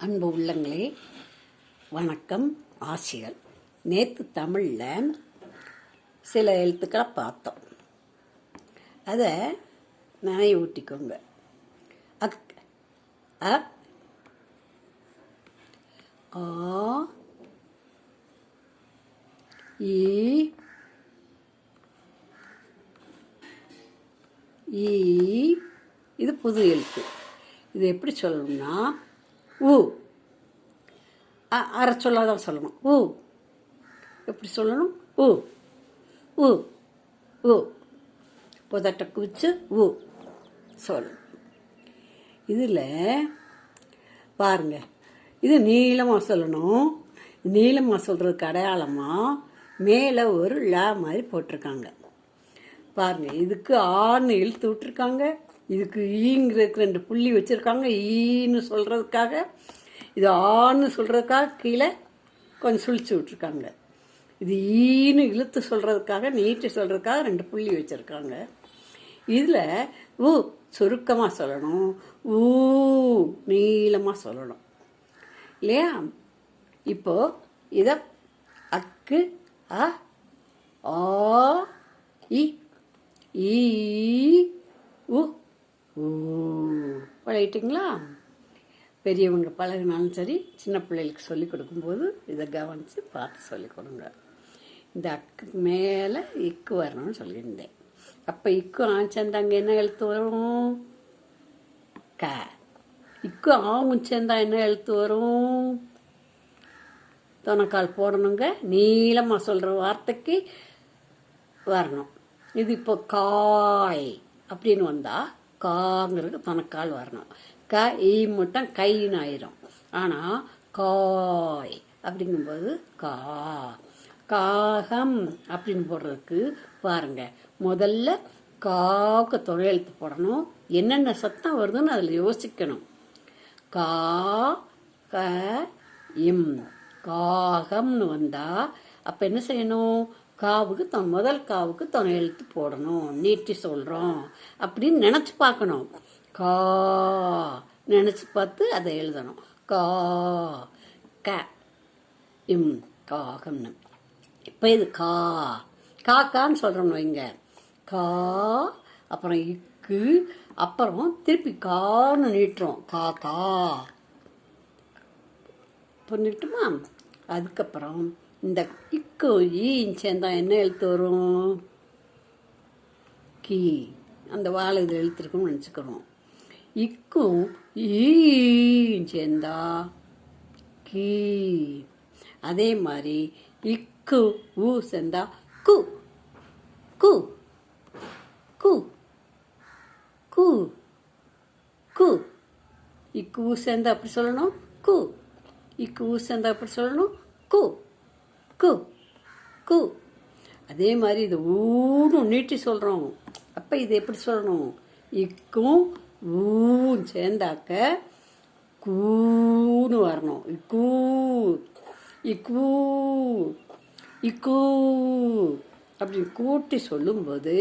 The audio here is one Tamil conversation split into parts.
அன்பு உள்ளங்களே, வணக்கம், ஆசிகள். நேற்று தமிழில் சில எழுத்துக்களை பார்த்தோம். அதை நினைவூட்டிக்கோங்க. அக், அ, ஆ, ஈ, இது புது எழுத்து. இது எப்படி சொல்லணும்னா ஊ, அரை சொல்லாதான் சொல்லணும். ஊ எப்படி சொல்லணும்? ஊ ஊ ஊ புதட்ட குவிச்சு ஊ சொல்லணும். இதில் பாருங்க, இது நீளமாக சொல்லணும். நீளமாக சொல்கிறதுக்கு அடையாளமாக மேலே ஒரு ல மாதிரி போட்டிருக்காங்க பாருங்க. இதுக்கு ஆன்னு இழுத்து விட்டுருக்காங்க. இதுக்கு ஈங்கிறதுக்கு 2 புள்ளி வச்சுருக்காங்க. ஈன்னு சொல்கிறதுக்காக, இது ஆன்னு சொல்கிறதுக்காக கீழே கொஞ்சம் சுழிச்சு விட்ருக்காங்க. இது ஈன்னு இழுத்து சொல்கிறதுக்காக, நீட்டு சொல்கிறதுக்காக 2 புள்ளி வச்சுருக்காங்க. இதில் ஊ சுருக்கமாக சொல்லணும், ஊ நீளமாக சொல்லணும் இல்லையா? இப்போது இதை அக்கு, அ, ஆ, இ, ஈ, உ, ஊ பழகிட்டிங்களா? பெரியவங்க பழகினாலும் சரி, சின்ன பிள்ளைகளுக்கு சொல்லிக் கொடுக்கும்போது இதை கவனித்து பார்த்து சொல்லிக் கொடுங்க. இந்த அக்குக்கு மேலே இக்கு வரணும்னு சொல்லியிருந்தேன். அப்போ இக்கு ஆச்சேர்ந்தா அங்கே என்ன எழுத்து வரும்? க. இக்கு ஆவும் சேர்ந்தா என்ன எழுத்து வரும்? தொணக்கால் போடணுங்க. நீளமாக சொல்கிற வார்த்தைக்கு வரணும். இது இப்போ காய் அப்படின்னு வந்தால் காங்கிறது தொணக்கால் வரணும். க ஈ மட்டும் கைன்னு ஆயிரும். ஆனால் காய் அப்படிங்கும்போது கா. காகம் அப்படின்னு போடுறதுக்கு பாருங்க, முதல்ல காவுக்கு துணை எழுத்து போடணும். என்னென்ன சத்தம் வருதுன்னு அதில் யோசிக்கணும். கா, க, இம். காகம்னு வந்தால் அப்போ என்ன செய்யணும்? காவுக்கு முதல் காவுக்கு துணை எழுத்து போடணும். நீட்டி சொல்கிறோம் அப்படின்னு நினச்சி பார்க்கணும். கா நினச்சி பார்த்து அதை எழுதணும். கா, க, இம், காகம்னு. இப்போ இது கா, காக்கான்னு சொல்கிறோம் வைங்க. கா, அப்புறம் இக்கு, அப்புறம் திருப்பி கான்னு நீட்டுறோம். காக்கா புரிஞ்சுக்கிட்டுமா? அதுக்கப்புறம் இந்த இக்கு ஈன்னு சேர்ந்தா என்ன எழுத்து வரும்? கீ. அந்த வாழை இதில் எழுத்துருக்குன்னு நினச்சிக்கிறோம். இக்கும் ஈன்னு சேர்ந்தா கீ. அதே மாதிரி இக்கு ஊ சேர்ந்தா கு கு கு கு கு. இக்கு ஊ சேர்ந்தா அப்படி சொல்லணும், கு. இக்கு ஊ சேர்ந்தா அப்படி சொல்லணும், கு கு கு. அதே மாதிரி இது ஊன்னு நீட்டி சொல்கிறோம். அப்போ இது எப்படி சொல்லணும்? இக்கும் ஊன்னு சேர்ந்தாக்க கூன்னு வரணும். இக்கூ இக்கூ இக்கூ அப்படின்னு கூட்டி சொல்லும்போது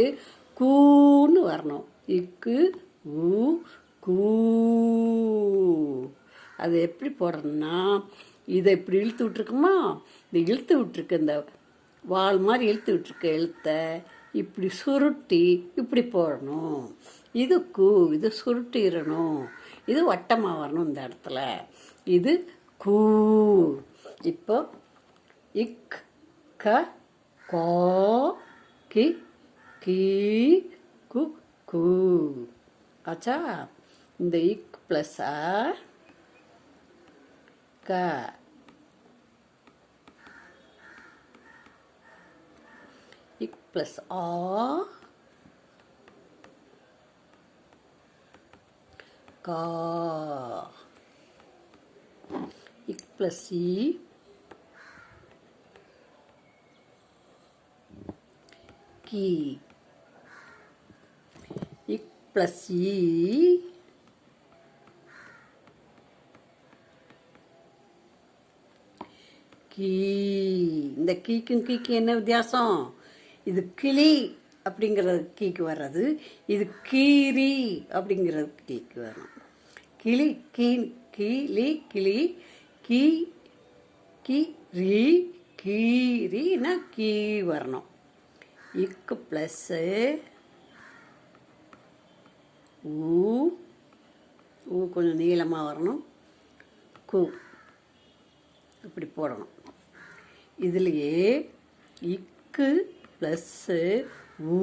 கூன்னு வரணும். இக்கு ஊ கூ. அது எப்படி போடுறதுன்னா, இதை இப்படி இழுத்து விட்டுருக்குமா, இந்த இழுத்து விட்டுருக்கு, இந்த வால் மாதிரி இழுத்து விட்டுருக்க எழுத்தை இப்படி சுருட்டி இப்படி போடணும். இது கூ, இது சுருட்டிடணும். இது வட்டமாக வரணும் இந்த இடத்துல. இது கூ. இப்போ இக், க, கோ, கி, கீ, கு, கூ ஆச்சா? இந்த இக் ப்ளஸ் அ, க, இக் ப்ளஸ் ஆ, கா. இக் ப்ளஸ் இ, கீ. இக் ப்ளஸ் இ, கீ. இந்த கீக்கும் கீக்கும் என்ன வித்தியாசம்? இது கிளி அப்படிங்கிறது கீக்கு வர்றது, இது கீரி அப்படிங்கிறது கீக்கு வரும். கிளி கீ கிளி கிளி கீ கி ரீ கீரினா கீ வரணும். இக்கு ப்ளஸ்ஸு ஊ கொஞ்சம் நீளமாக வரணும். கு இப்படி போடணும். இதுலேயே இக்கு ப்ளஸ்ஸு ஊ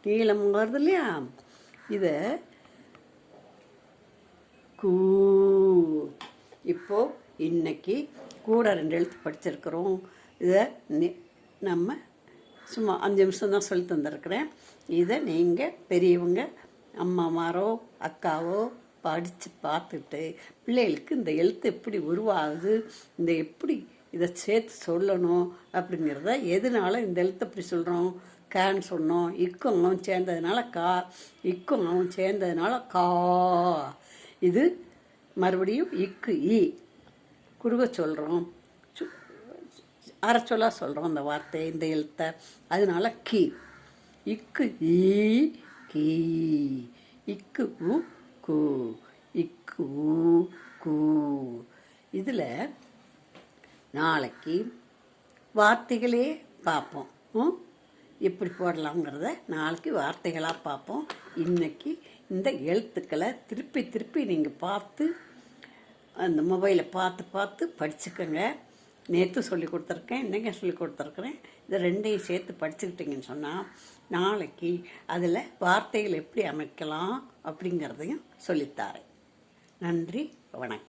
நீளம் வருது இல்லையா, இதை கூ. இப்போ இன்னைக்கு கூட 2 எழுத்து படிச்சிருக்கிறோம். இதை நம்ம சும்மா 5 நிமிஷம் தான் சொல்லி தந்திருக்கிறேன். இதை நீங்கள் பெரியவங்க அம்மாமாரோ அக்காவோ படித்து பார்த்துட்டு பிள்ளைகளுக்கு இந்த எழுத்து எப்படி உருவாகுது, இந்த எப்படி இதை சேர்த்து சொல்லணும் அப்படிங்கிறத, எதனால இந்த எழுத்து எப்படி சொல்கிறோம், கேன்னு சொன்னோம், இக்கும் அவன் சேர்ந்ததுனால கா, இக்கும் அவன் சேர்ந்ததுனால கா. இது மறுபடியும் இக்கு ஈ குறுக சொல்கிறோம், அரைச்சொல்லாக சொல்கிறோம் அந்த வார்த்தை இந்த எழுத்தை, அதனால கீ. இக்கு ஈ கீ, இக்கு உ கு, இக்கு உ கு. இதில் நாளைக்கு வார்த்தைகளே பார்ப்போம், எப்படி போடலாங்கிறத நாளைக்கு வார்த்தைகளாக பார்ப்போம். இன்னைக்கு இந்த எழுத்துக்களை திருப்பி திருப்பி நீங்கள் பார்த்து அந்த மொபைலை பார்த்து படிச்சுக்கோங்க. நேற்று சொல்லி கொடுத்துருக்கேன், இன்றைக்கி சொல்லி கொடுத்துருக்குறேன். இதை 2ஐயும் சேர்த்து படிச்சுக்கிட்டிங்கன்னு சொன்னால் நாளைக்கு அதில் வார்த்தைகள் எப்படி அமைக்கலாம் அப்படிங்கிறதையும் சொல்லித்தாரேன். நன்றி, வணக்கம்.